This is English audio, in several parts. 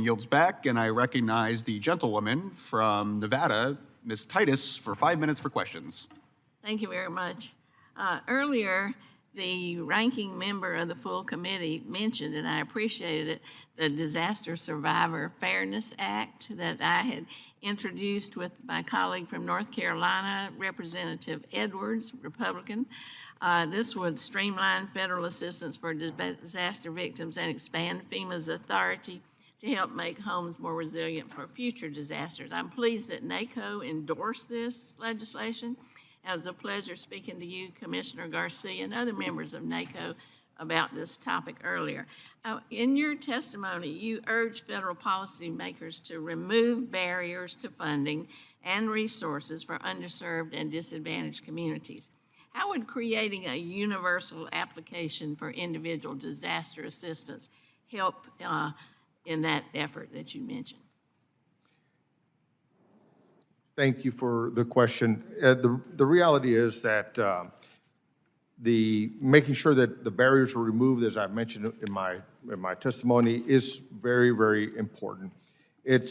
yields back, and I recognize the gentlewoman from Nevada, Ms. Titus, for 5 minutes for questions. Thank you very much. Earlier, the ranking member of the full committee mentioned, and I appreciated it, the Disaster Survivor Fairness Act that I had introduced with my colleague from North Carolina, Representative Edwards, Republican. This would streamline federal assistance for disaster victims and expand FEMA's authority to help make homes more resilient for future disasters. I'm pleased that NACO endorsed this legislation. It was a pleasure speaking to you, Commissioner Garcia, and other members of NACO about this topic earlier. In your testimony, you urged federal policymakers to remove barriers to funding and resources for underserved and disadvantaged communities. How would creating a universal application for individual disaster assistance help in that effort that you mentioned? Thank you for the question. The reality is that making sure that the barriers are removed, as I mentioned in my testimony, is very, very important. It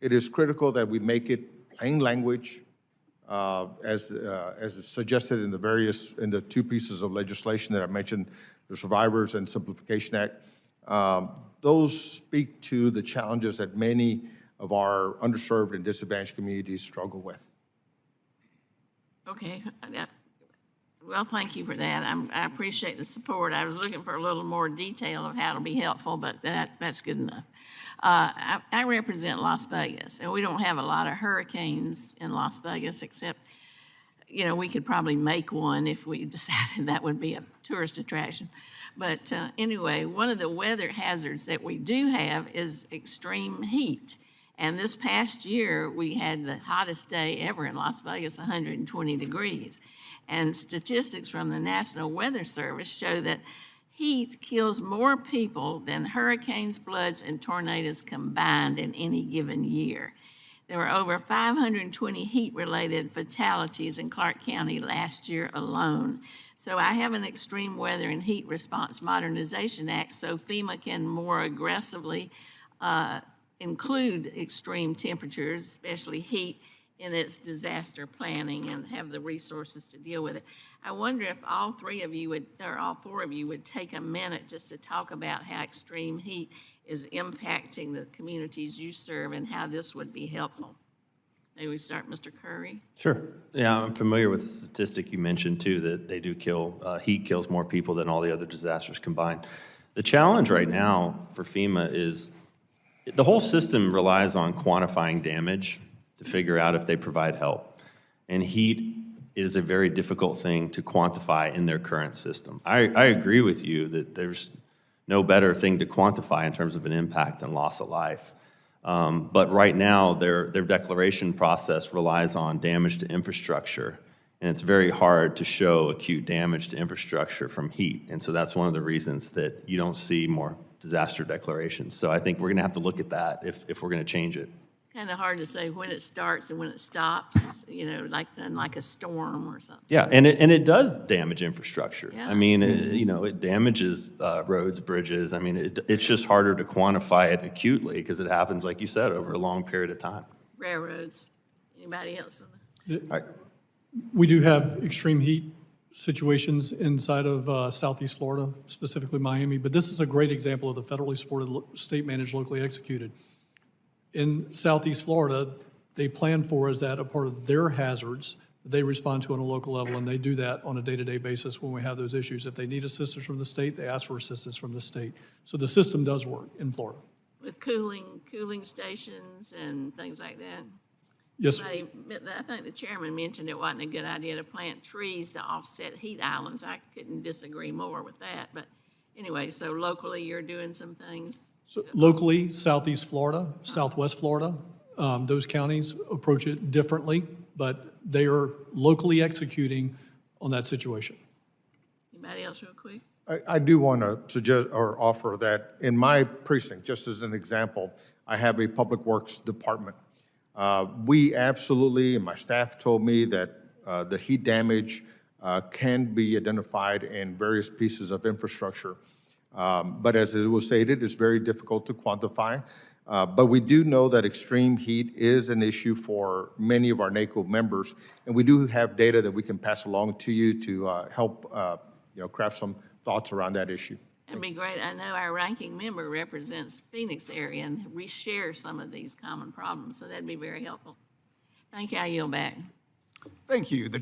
is critical that we make it plain language, as is suggested in the two pieces of legislation that I mentioned, the Survivors and Simplification Act. Those speak to the challenges that many of our underserved and disadvantaged communities struggle with. Okay, well, thank you for that. I appreciate the support. I was looking for a little more detail of how to be helpful, but that's good enough. I represent Las Vegas, and we don't have a lot of hurricanes in Las Vegas, except, you know, we could probably make one if we decided that would be a tourist attraction. But anyway, one of the weather hazards that we do have is extreme heat. And this past year, we had the hottest day ever in Las Vegas, 120 degrees. And statistics from the National Weather Service show that heat kills more people than hurricanes, floods, and tornadoes combined in any given year. There were over 520 heat-related fatalities in Clark County last year alone. So I have an Extreme Weather and Heat Response Modernization Act so FEMA can more aggressively include extreme temperatures, especially heat, in its disaster planning and have the resources to deal with it. I wonder if all three of you would, or all four of you would take a minute just to talk about how extreme heat is impacting the communities you serve and how this would be helpful. Maybe we start, Mr. Curry. Sure. Yeah, I'm familiar with the statistic you mentioned too, that they do kill, heat kills more people than all the other disasters combined. The challenge right now for FEMA is the whole system relies on quantifying damage to figure out if they provide help. And heat is a very difficult thing to quantify in their current system. I agree with you that there's no better thing to quantify in terms of an impact than loss of life. But right now, their declaration process relies on damage to infrastructure, and it's very hard to show acute damage to infrastructure from heat. And so that's one of the reasons that you don't see more disaster declarations. So I think we're gonna have to look at that if we're gonna change it. Kind of hard to say when it starts and when it stops, you know, like a storm or something. Yeah, and it does damage infrastructure. Yeah. I mean, you know, it damages roads, bridges. I mean, it's just harder to quantify it acutely because it happens, like you said, over a long period of time. Railroads. Anybody else? We do have extreme heat situations inside of Southeast Florida, specifically Miami, but this is a great example of the federally supported, state-managed, locally executed. In Southeast Florida, they plan for as that a part of their hazards that they respond to on a local level, and they do that on a day-to-day basis when we have those issues. If they need assistance from the state, they ask for assistance from the state. So the system does work in Florida. With cooling stations and things like that? Yes. I think the chairman mentioned it wasn't a good idea to plant trees to offset heat islands. I couldn't disagree more with that. But anyway, so locally you're doing some things? So locally, Southeast Florida, Southwest Florida, those counties approach it differently, but they are locally executing on that situation. Anybody else real quick? I do want to suggest or offer that in my precinct, just as an example, I have a public works department. We absolutely, and my staff told me that the heat damage can be identified in various pieces of infrastructure. But as it was stated, it's very difficult to quantify. But we do know that extreme heat is an issue for many of our NACO members, and we do have data that we can pass along to you to help craft some thoughts around that issue. It'd be great. I know our ranking member represents Phoenix area, and we share some of these common problems, so that'd be very helpful. Thank you. I yield back. Thank you. The